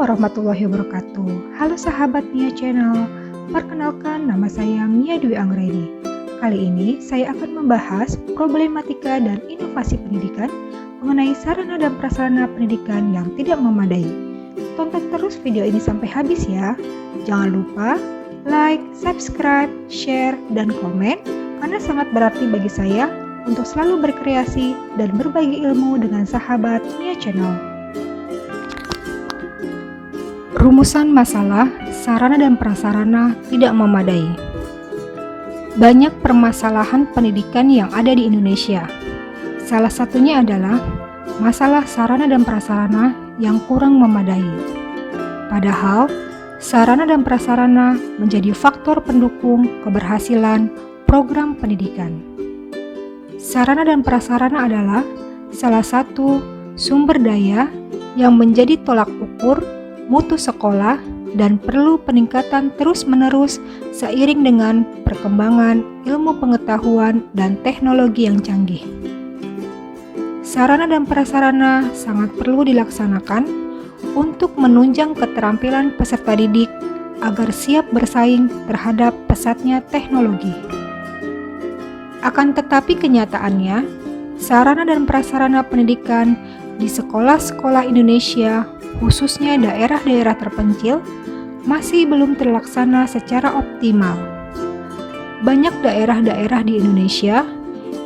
warahmatullahi wabarakatuh. Halo sahabat Mia Channel, perkenalkan nama saya Mia Dwi Anggreni. Kali ini saya akan membahas problematika dan inovasi pendidikan mengenai sarana dan prasarana pendidikan yang tidak memadai. Tonton terus video ini sampai habis ya. Jangan lupa like, subscribe, share, dan komen karena sangat berarti bagi saya untuk selalu berkreasi dan berbagi ilmu dengan sahabat Mia Channel. Rumusan masalah sarana dan prasarana tidak memadai. Banyak permasalahan pendidikan yang ada di Indonesia. Salah satunya adalah masalah sarana dan prasarana yang kurang memadai. Padahal, sarana dan prasarana menjadi faktor pendukung keberhasilan program pendidikan. Sarana dan prasarana adalah salah satu sumber daya yang menjadi tolak ukur mutu sekolah dan perlu peningkatan terus-menerus seiring dengan perkembangan ilmu pengetahuan dan teknologi yang canggih. Sarana dan prasarana sangat perlu dilaksanakan untuk menunjang keterampilan peserta didik agar siap bersaing terhadap pesatnya teknologi. Akan tetapi kenyataannya, sarana dan prasarana pendidikan di sekolah-sekolah Indonesia, khususnya daerah-daerah terpencil, masih belum terlaksana secara optimal. Banyak daerah-daerah di Indonesia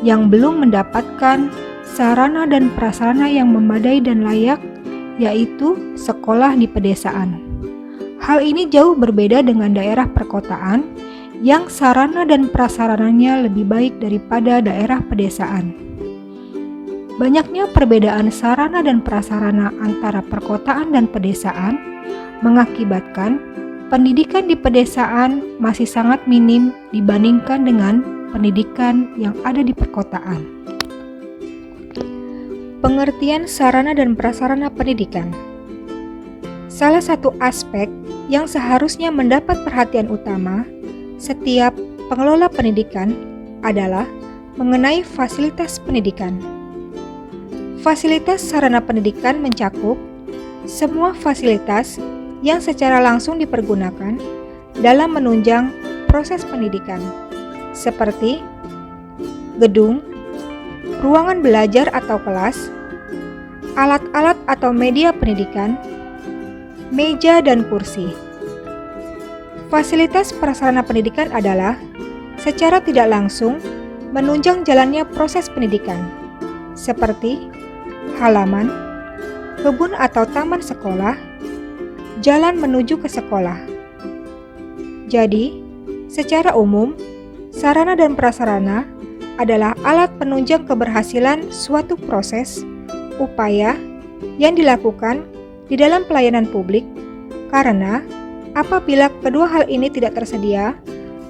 yang belum mendapatkan sarana dan prasarana yang memadai dan layak, yaitu sekolah di pedesaan. Hal ini jauh berbeda dengan daerah perkotaan yang sarana dan prasarananya lebih baik daripada daerah pedesaan. Banyaknya perbedaan sarana dan prasarana antara perkotaan dan pedesaan mengakibatkan pendidikan di pedesaan masih sangat minim dibandingkan dengan pendidikan yang ada di perkotaan. Pengertian sarana dan prasarana pendidikan. Salah satu aspek yang seharusnya mendapat perhatian utama setiap pengelola pendidikan adalah mengenai fasilitas pendidikan. Fasilitas sarana pendidikan mencakup semua fasilitas yang secara langsung dipergunakan dalam menunjang proses pendidikan, seperti gedung, ruangan belajar atau kelas, alat-alat atau media pendidikan, meja dan kursi. Fasilitas prasarana pendidikan adalah secara tidak langsung menunjang jalannya proses pendidikan, seperti halaman, kebun atau taman sekolah, jalan menuju ke sekolah. Jadi, secara umum, sarana dan prasarana adalah alat penunjang keberhasilan suatu proses, upaya yang dilakukan di dalam pelayanan publik, karena apabila kedua hal ini tidak tersedia,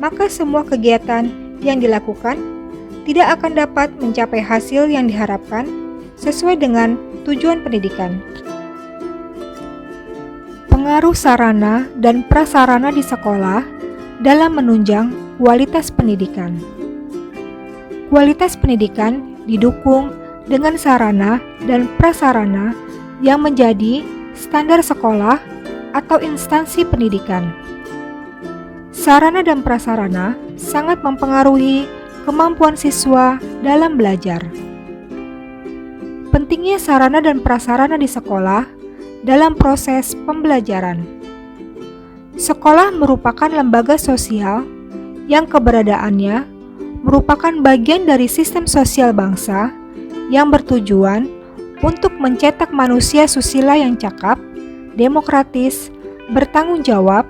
maka semua kegiatan yang dilakukan tidak akan dapat mencapai hasil yang diharapkan sesuai dengan tujuan pendidikan. Pengaruh sarana dan prasarana di sekolah dalam menunjang kualitas pendidikan. Kualitas pendidikan didukung dengan sarana dan prasarana yang menjadi standar sekolah atau instansi pendidikan. Sarana dan prasarana sangat mempengaruhi kemampuan siswa dalam belajar. Pentingnya sarana dan prasarana di sekolah dalam proses pembelajaran. Sekolah merupakan lembaga sosial yang keberadaannya merupakan bagian dari sistem sosial bangsa yang bertujuan untuk mencetak manusia susila yang cakap, demokratis, bertanggung jawab,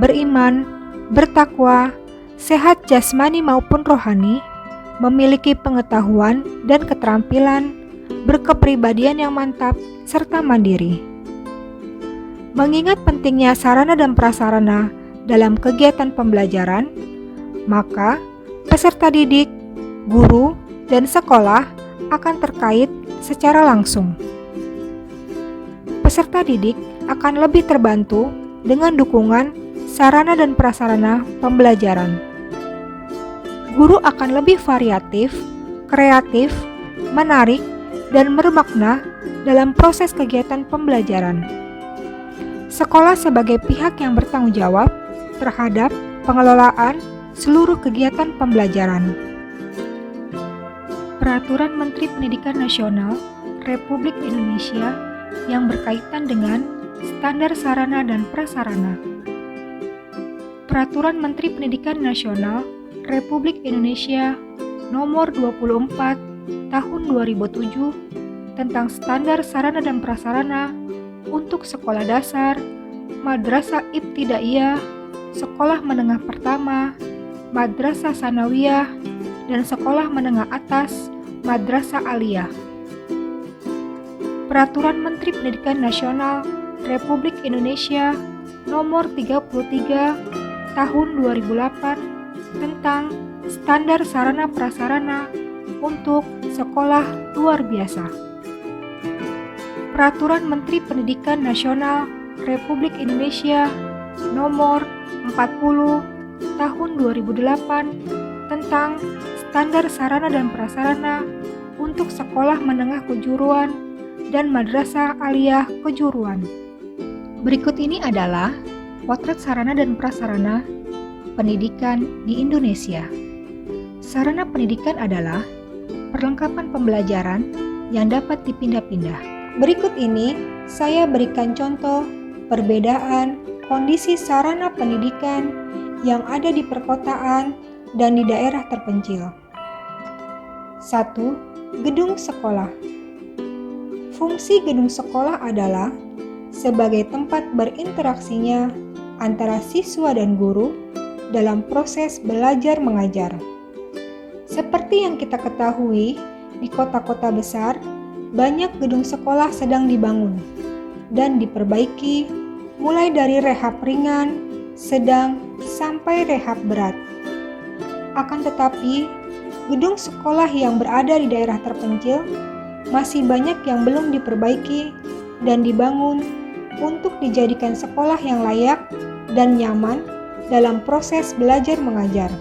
beriman, bertakwa, sehat jasmani maupun rohani, memiliki pengetahuan dan keterampilan, berkepribadian yang mantap, serta mandiri. Mengingat pentingnya sarana dan prasarana dalam kegiatan pembelajaran, maka peserta didik, guru, dan sekolah akan terkait secara langsung. Peserta didik akan lebih terbantu dengan dukungan sarana dan prasarana pembelajaran. Guru akan lebih variatif, kreatif, menarik, dan bermakna dalam proses kegiatan pembelajaran. Sekolah sebagai pihak yang bertanggung jawab terhadap pengelolaan seluruh kegiatan pembelajaran. Peraturan Menteri Pendidikan Nasional Republik Indonesia yang berkaitan dengan standar sarana dan prasarana. Peraturan Menteri Pendidikan Nasional Republik Indonesia Nomor 24 Tahun 2007 tentang standar sarana dan prasarana untuk sekolah dasar, madrasah ibtidaiyah, sekolah menengah pertama, madrasah sanawiyah, dan sekolah menengah atas, madrasah aliyah. Peraturan Menteri Pendidikan Nasional Republik Indonesia Nomor 33 Tahun 2008 tentang standar sarana prasarana untuk sekolah luar biasa. Peraturan Menteri Pendidikan Nasional Republik Indonesia Nomor 40 Tahun 2008 tentang standar sarana dan prasarana untuk sekolah menengah kejuruan dan madrasah aliyah kejuruan. Berikut ini adalah potret sarana dan prasarana pendidikan di Indonesia. Sarana pendidikan adalah perlengkapan pembelajaran yang dapat dipindah-pindah. Berikut ini saya berikan contoh perbedaan kondisi sarana pendidikan yang ada di perkotaan dan di daerah terpencil. 1. Gedung sekolah. Fungsi gedung sekolah adalah sebagai tempat berinteraksinya antara siswa dan guru dalam proses belajar mengajar. Seperti yang kita ketahui, di kota-kota besar, banyak gedung sekolah sedang dibangun dan diperbaiki mulai dari rehab ringan, sedang, sampai rehab berat. Akan tetapi, gedung sekolah yang berada di daerah terpencil masih banyak yang belum diperbaiki dan dibangun untuk dijadikan sekolah yang layak dan nyaman dalam proses belajar mengajar.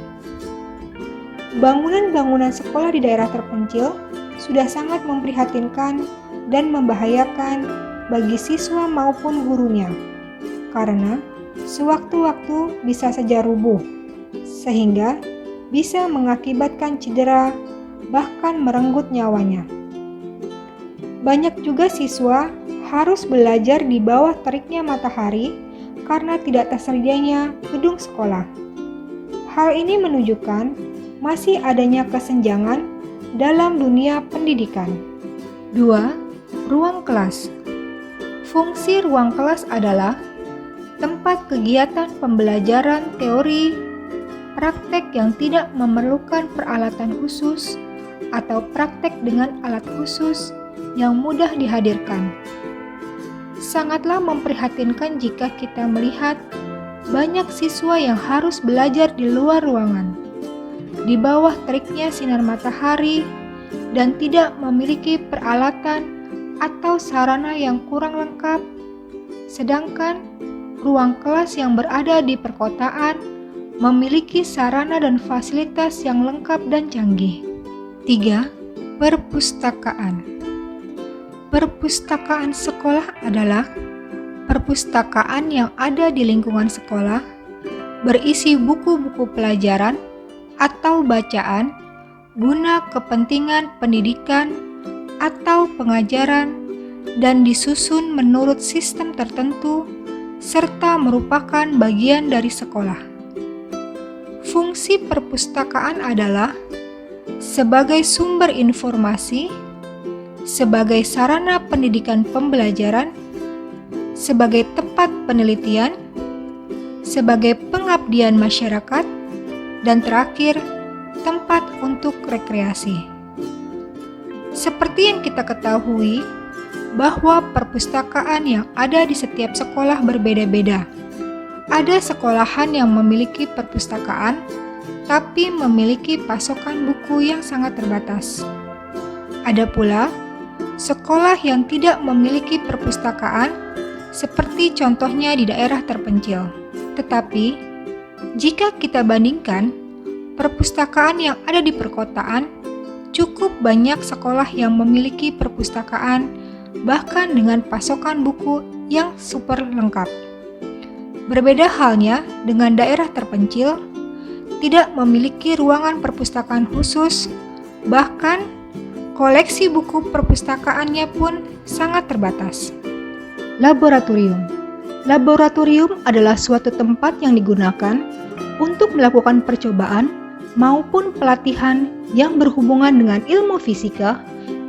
Bangunan-bangunan sekolah di daerah terpencil sudah sangat memprihatinkan dan membahayakan bagi siswa maupun gurunya, karena sewaktu-waktu bisa saja rubuh, sehingga bisa mengakibatkan cedera, bahkan merenggut nyawanya. Banyak juga siswa harus belajar di bawah teriknya matahari karena tidak tersedianya gedung sekolah. Hal ini menunjukkan masih adanya kesenjangan dalam dunia pendidikan. 2. Ruang kelas. Fungsi ruang kelas adalah tempat kegiatan pembelajaran teori, praktek yang tidak memerlukan peralatan khusus, atau praktek dengan alat khusus yang mudah dihadirkan. Sangatlah memprihatinkan jika kita melihat banyak siswa yang harus belajar di luar ruangan, di bawah teriknya sinar matahari, dan tidak memiliki peralatan atau sarana yang kurang lengkap, sedangkan ruang kelas yang berada di perkotaan memiliki sarana dan fasilitas yang lengkap dan canggih. 3. Perpustakaan. Perpustakaan sekolah adalah perpustakaan yang ada di lingkungan sekolah, berisi buku-buku pelajaran atau bacaan guna kepentingan pendidikan atau pengajaran dan disusun menurut sistem tertentu serta merupakan bagian dari sekolah. Fungsi perpustakaan adalah sebagai sumber informasi, sebagai sarana pendidikan pembelajaran, sebagai tempat penelitian, sebagai pengabdian masyarakat, dan terakhir, tempat untuk rekreasi. Seperti yang kita ketahui, bahwa perpustakaan yang ada di setiap sekolah berbeda-beda. Ada sekolahan yang memiliki perpustakaan, tapi memiliki pasokan buku yang sangat terbatas. Ada pula sekolah yang tidak memiliki perpustakaan, seperti contohnya di daerah terpencil. Tetapi, jika kita bandingkan, perpustakaan yang ada di perkotaan, cukup banyak sekolah yang memiliki perpustakaan, bahkan dengan pasokan buku yang super lengkap. Berbeda halnya dengan daerah terpencil, tidak memiliki ruangan perpustakaan khusus, bahkan koleksi buku perpustakaannya pun sangat terbatas. Laboratorium. Laboratorium adalah suatu tempat yang digunakan untuk melakukan percobaan maupun pelatihan yang berhubungan dengan ilmu fisika,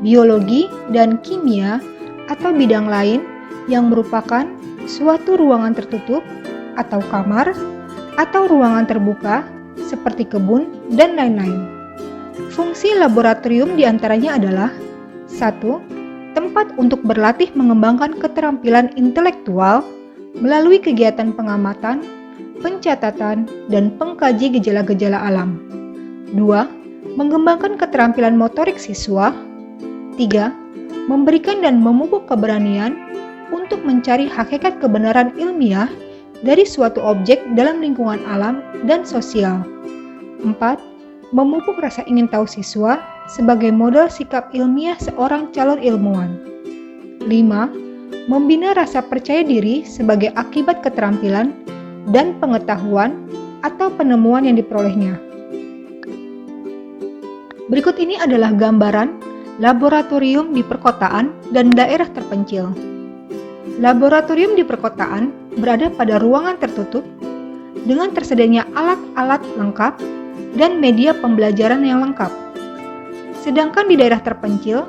biologi, dan kimia atau bidang lain yang merupakan suatu ruangan tertutup atau kamar atau ruangan terbuka seperti kebun dan lain-lain. Fungsi laboratorium diantaranya adalah 1. Tempat untuk berlatih mengembangkan keterampilan intelektual melalui kegiatan pengamatan, pencatatan, dan pengkaji gejala-gejala alam. 2. Mengembangkan keterampilan motorik siswa. 3. Memberikan dan memupuk keberanian untuk mencari hakikat kebenaran ilmiah dari suatu objek dalam lingkungan alam dan sosial. 4. Memupuk rasa ingin tahu siswa sebagai modal sikap ilmiah seorang calon ilmuwan. 5. Membina rasa percaya diri sebagai akibat keterampilan dan pengetahuan atau penemuan yang diperolehnya. Berikut ini adalah gambaran laboratorium di perkotaan dan daerah terpencil. Laboratorium di perkotaan berada pada ruangan tertutup dengan tersedianya alat-alat lengkap dan media pembelajaran yang lengkap. Sedangkan di daerah terpencil,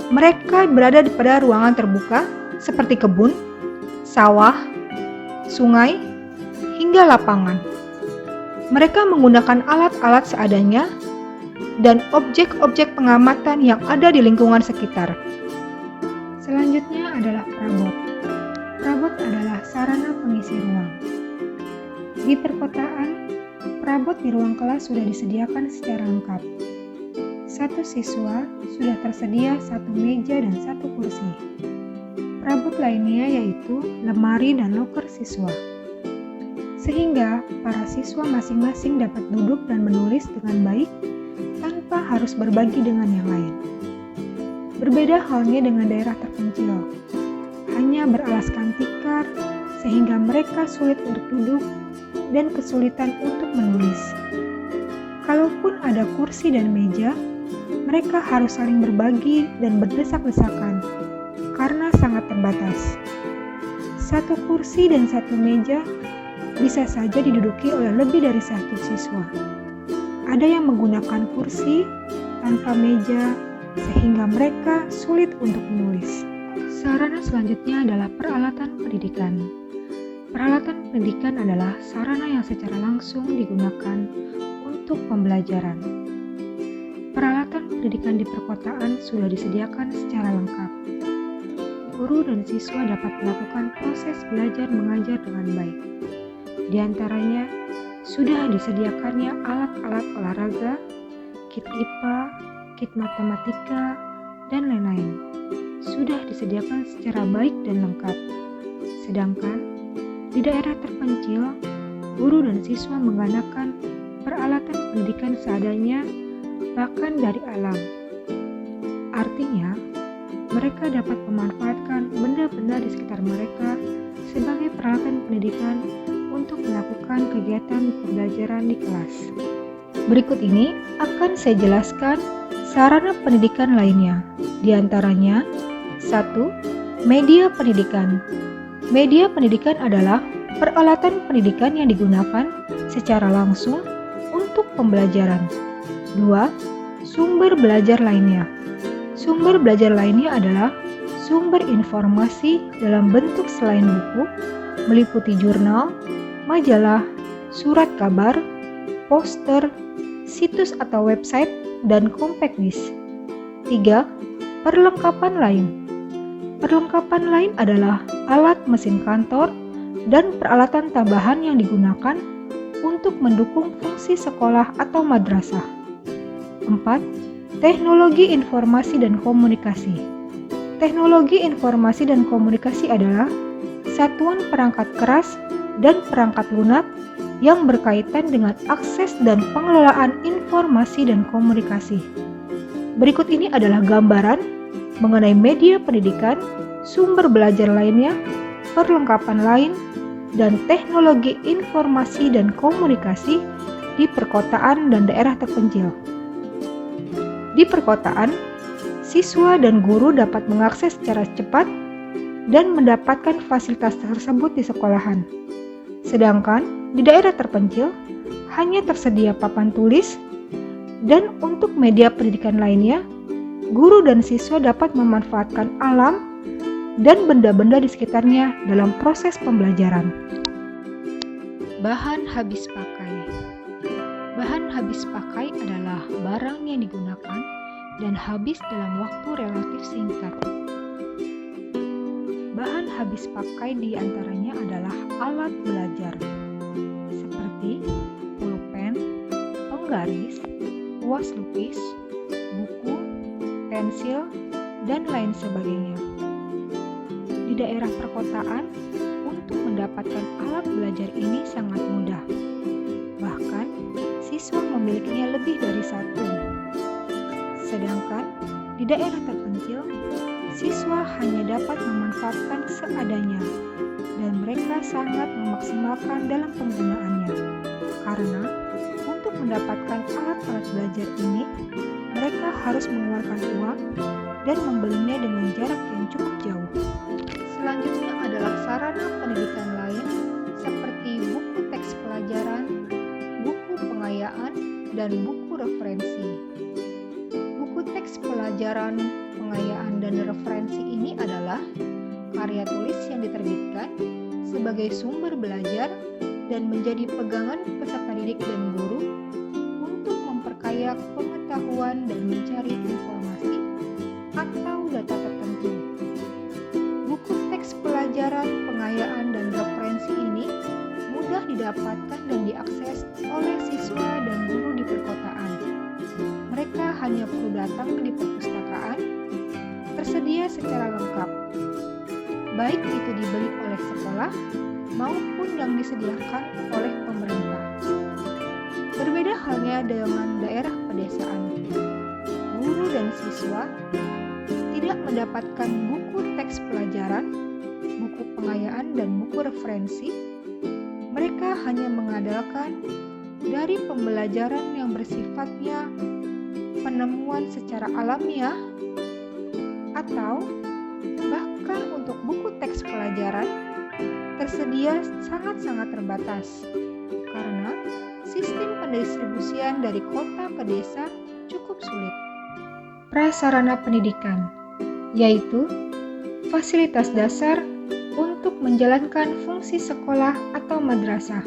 mereka berada pada ruangan terbuka seperti kebun, sawah, sungai, hingga lapangan. Mereka menggunakan alat-alat seadanya dan objek-objek pengamatan yang ada di lingkungan sekitar. Selanjutnya adalah perabot. Perabot adalah sarana pengisi ruang. Di perkotaan, perabot di ruang kelas sudah disediakan secara lengkap. Satu siswa sudah tersedia satu meja dan satu kursi. Perabot lainnya yaitu lemari dan loker siswa. Sehingga para siswa masing-masing dapat duduk dan menulis dengan baik tanpa harus berbagi dengan yang lain. Berbeda halnya dengan daerah terpencil, hanya beralaskan tikar sehingga mereka sulit untuk duduk dan kesulitan untuk menulis. Kalaupun ada kursi dan meja, mereka harus saling berbagi dan berdesak-desakan karena sangat terbatas. Satu kursi dan satu meja bisa saja diduduki oleh lebih dari satu siswa. Ada yang menggunakan kursi tanpa meja sehingga mereka sulit untuk menulis. Sarana selanjutnya adalah peralatan pendidikan. Peralatan pendidikan adalah sarana yang secara langsung digunakan untuk pembelajaran. Peralatan pendidikan di perkotaan sudah disediakan secara lengkap. Guru dan siswa dapat melakukan proses belajar mengajar dengan baik. Di antaranya, sudah disediakannya alat-alat olahraga, kit IPA, kit matematika, dan lain-lain. Sudah disediakan secara baik dan lengkap. Sedangkan di daerah terpencil, guru dan siswa menggunakan peralatan pendidikan seadanya, bahkan dari alam. Artinya, mereka dapat memanfaatkan benda-benda di sekitar mereka sebagai peralatan pendidikan untuk melakukan kegiatan pembelajaran di kelas. Berikut ini akan saya jelaskan sarana pendidikan lainnya. Di antaranya, 1. Media pendidikan. Media pendidikan adalah peralatan pendidikan yang digunakan secara langsung untuk pembelajaran. 2. Sumber belajar lainnya. Sumber belajar lainnya adalah sumber informasi dalam bentuk selain buku, meliputi jurnal, majalah, surat kabar, poster, situs atau website, dan compact disc. 3. Perlengkapan lain. Perlengkapan lain adalah alat mesin kantor dan peralatan tambahan yang digunakan untuk mendukung fungsi sekolah atau madrasah. 4. Teknologi informasi dan komunikasi. Teknologi informasi dan komunikasi adalah satuan perangkat keras dan perangkat lunak yang berkaitan dengan akses dan pengelolaan informasi dan komunikasi. Berikut ini adalah gambaran mengenai media pendidikan, sumber belajar lainnya, perlengkapan lain, dan teknologi informasi dan komunikasi di perkotaan dan daerah terpencil. Di perkotaan, siswa dan guru dapat mengakses secara cepat dan mendapatkan fasilitas tersebut di sekolahan. Sedangkan di daerah terpencil, hanya tersedia papan tulis, dan untuk media pendidikan lainnya, guru dan siswa dapat memanfaatkan alam dan benda-benda di sekitarnya dalam proses pembelajaran. Bahan habis pakai. Bahan habis pakai adalah barang yang digunakan dan habis dalam waktu relatif singkat. Bahan habis pakai diantaranya adalah alat belajar, seperti pulpen, penggaris, kuas lukis, buku, pensil, dan lain sebagainya. Di daerah perkotaan, untuk mendapatkan alat belajar ini sangat mudah. Bahkan, siswa memilikinya lebih dari satu. Sedangkan di daerah terpencil, siswa hanya dapat memanfaatkan seadanya dan mereka sangat memaksimalkan dalam penggunaannya. Karena untuk mendapatkan alat-alat belajar ini, mereka harus mengeluarkan uang dan membelinya dengan jarak yang cukup jauh. Selanjutnya adalah sarana pendidikan lain seperti buku teks pelajaran, buku pengayaan, dan buku referensi. Buku teks pelajaran, pengayaan, dan referensi ini adalah karya tulis yang diterbitkan sebagai sumber belajar dan menjadi pegangan peserta didik dan guru untuk memperkaya pengetahuan dan mencari informasi atau data tertentu. Buku teks pelajaran, pengayaan, dan referensi ini mudah didapatkan dan diakses oleh siswa dan guru di perkotaan. Mereka hanya perlu datang di perpustakaan, tersedia secara lengkap, baik itu dibeli oleh sekolah maupun yang disediakan oleh pemerintah. Berbeda halnya dengan daerah pedesaan. Guru dan siswa tidak mendapatkan buku teks pelajaran, buku pengayaan, dan buku referensi. Mereka hanya mengandalkan dari pembelajaran yang bersifatnya penemuan secara alamiah, atau bahkan untuk buku teks pelajaran tersedia sangat-sangat terbatas karena sistem pendistribusian dari kota ke desa cukup sulit. Prasarana pendidikan, yaitu fasilitas dasar untuk menjalankan fungsi sekolah atau madrasah.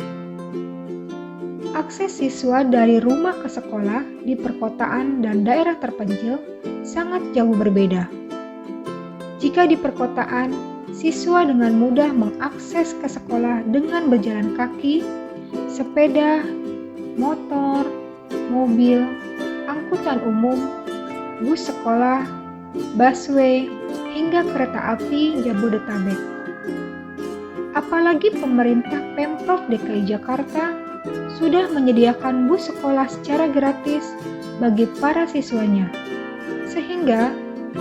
Akses siswa dari rumah ke sekolah di perkotaan dan daerah terpencil sangat jauh berbeda. Jika di perkotaan, siswa dengan mudah mengakses ke sekolah dengan berjalan kaki, sepeda, motor, mobil, angkutan umum, bus sekolah, busway, hingga kereta api Jabodetabek. Apalagi pemerintah Pemprov DKI Jakarta sudah menyediakan bus sekolah secara gratis bagi para siswanya, sehingga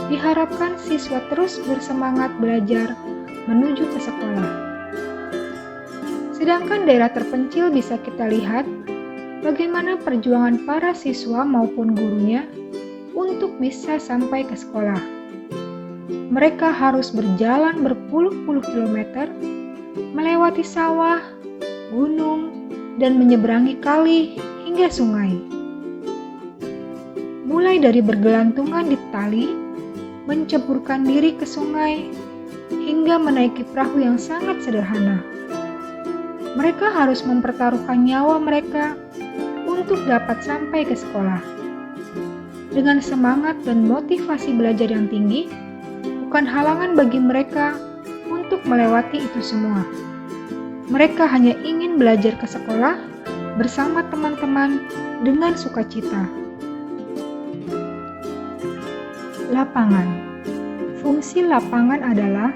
diharapkan siswa terus bersemangat belajar menuju ke sekolah. Sedangkan daerah terpencil bisa kita lihat bagaimana perjuangan para siswa maupun gurunya untuk bisa sampai ke sekolah. Mereka harus berjalan berpuluh-puluh kilometer, melewati sawah, gunung, dan menyeberangi kali hingga sungai. Mulai dari bergelantungan di tali, menceburkan diri ke sungai, hingga menaiki perahu yang sangat sederhana. Mereka harus mempertaruhkan nyawa mereka untuk dapat sampai ke sekolah. Dengan semangat dan motivasi belajar yang tinggi, bukan halangan bagi mereka untuk melewati itu semua. Mereka hanya ingin belajar ke sekolah bersama teman-teman dengan sukacita. Lapangan. Fungsi lapangan adalah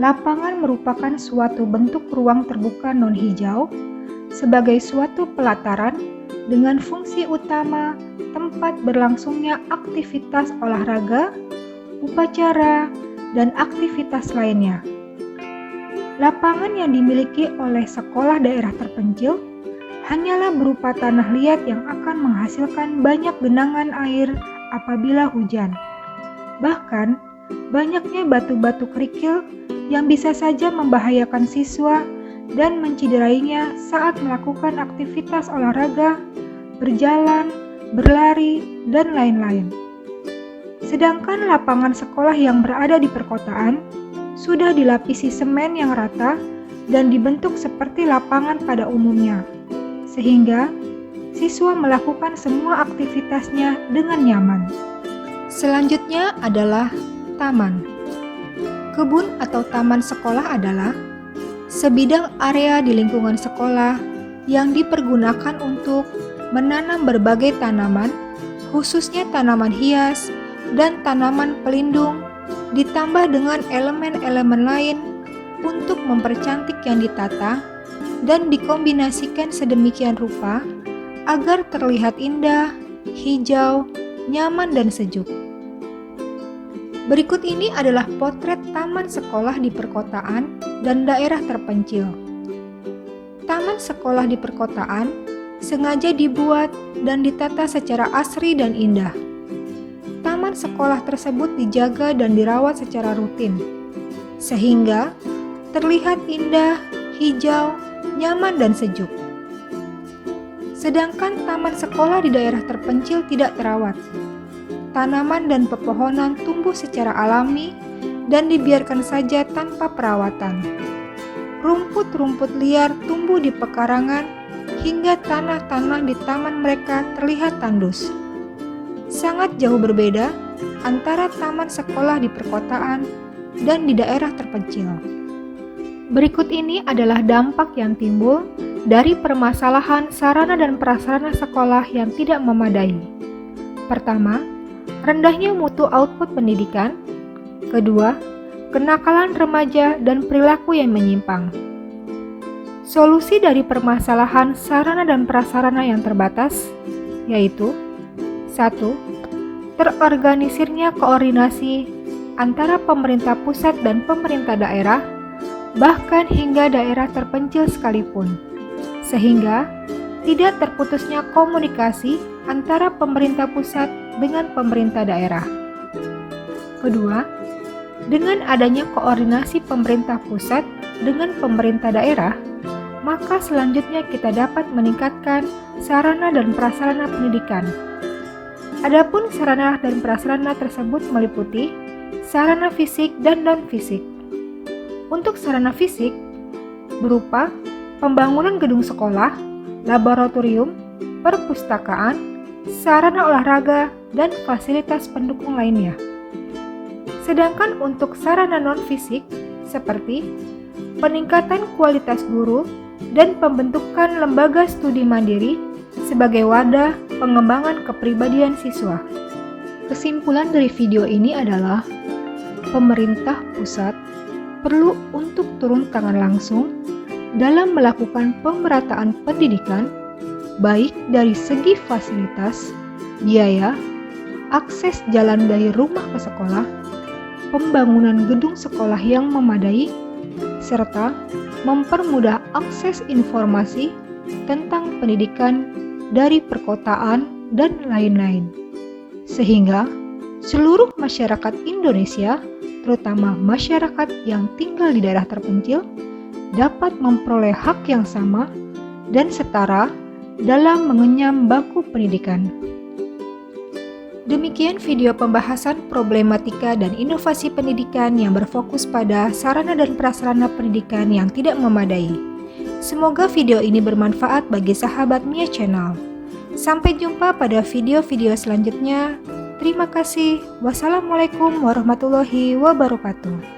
lapangan merupakan suatu bentuk ruang terbuka non-hijau sebagai suatu pelataran dengan fungsi utama tempat berlangsungnya aktivitas olahraga, upacara, dan aktivitas lainnya. lapangan yang dimiliki oleh sekolah daerah terpencil hanyalah berupa tanah liat yang akan menghasilkan banyak genangan air apabila hujan. Bahkan, banyaknya batu-batu kerikil yang bisa saja membahayakan siswa dan menciderainya saat melakukan aktivitas olahraga, berjalan, berlari, dan lain-lain. Sedangkan lapangan sekolah yang berada di perkotaan sudah dilapisi semen yang rata dan dibentuk seperti lapangan pada umumnya, sehingga siswa melakukan semua aktivitasnya dengan nyaman. Selanjutnya adalah taman. Kebun atau taman sekolah adalah sebidang area di lingkungan sekolah yang dipergunakan untuk menanam berbagai tanaman, khususnya tanaman hias dan tanaman pelindung, ditambah dengan elemen-elemen lain untuk mempercantik yang ditata dan dikombinasikan sedemikian rupa agar terlihat indah, hijau, nyaman, dan sejuk. Berikut ini adalah potret taman sekolah di perkotaan dan daerah terpencil. Taman sekolah di perkotaan sengaja dibuat dan ditata secara asri dan indah. Taman sekolah tersebut dijaga dan dirawat secara rutin, sehingga terlihat indah, hijau, nyaman, dan sejuk. Sedangkan taman sekolah di daerah terpencil tidak terawat. Tanaman dan pepohonan tumbuh secara alami dan dibiarkan saja tanpa perawatan. Rumput-rumput liar tumbuh di pekarangan hingga tanah-tanah di taman mereka terlihat tandus. Sangat jauh berbeda antara taman sekolah di perkotaan dan di daerah terpencil. Berikut ini adalah dampak yang timbul dari permasalahan sarana dan prasarana sekolah yang tidak memadai. Pertama, rendahnya mutu output pendidikan. Kedua, kenakalan remaja dan perilaku yang menyimpang. Solusi dari permasalahan sarana dan prasarana yang terbatas yaitu 1. Terorganisirnya koordinasi antara pemerintah pusat dan pemerintah daerah, bahkan hingga daerah terpencil sekalipun, sehingga tidak terputusnya komunikasi antara pemerintah pusat dengan pemerintah daerah. Kedua, dengan adanya koordinasi pemerintah pusat dengan pemerintah daerah, maka selanjutnya kita dapat meningkatkan sarana dan prasarana pendidikan. Adapun sarana dan prasarana tersebut meliputi sarana fisik dan non-fisik. Untuk sarana fisik, berupa pembangunan gedung sekolah, laboratorium, perpustakaan, sarana olahraga, dan fasilitas pendukung lainnya. Sedangkan untuk sarana non-fisik, seperti peningkatan kualitas guru dan pembentukan lembaga studi mandiri sebagai wadah pengembangan kepribadian siswa. Kesimpulan dari video ini adalah pemerintah pusat perlu untuk turun tangan langsung dalam melakukan pemerataan pendidikan, baik dari segi fasilitas, biaya, akses jalan dari rumah ke sekolah, pembangunan gedung sekolah yang memadai, serta mempermudah akses informasi tentang pendidikan dari perkotaan dan lain-lain. Sehingga seluruh masyarakat Indonesia, terutama masyarakat yang tinggal di daerah terpencil, dapat memperoleh hak yang sama dan setara dalam mengenyam bangku pendidikan. Demikian video pembahasan problematika dan inovasi pendidikan yang berfokus pada sarana dan prasarana pendidikan yang tidak memadai. Semoga video ini bermanfaat bagi sahabat Mia Channel. Sampai jumpa pada video-video selanjutnya. Terima kasih. Wassalamualaikum warahmatullahi wabarakatuh.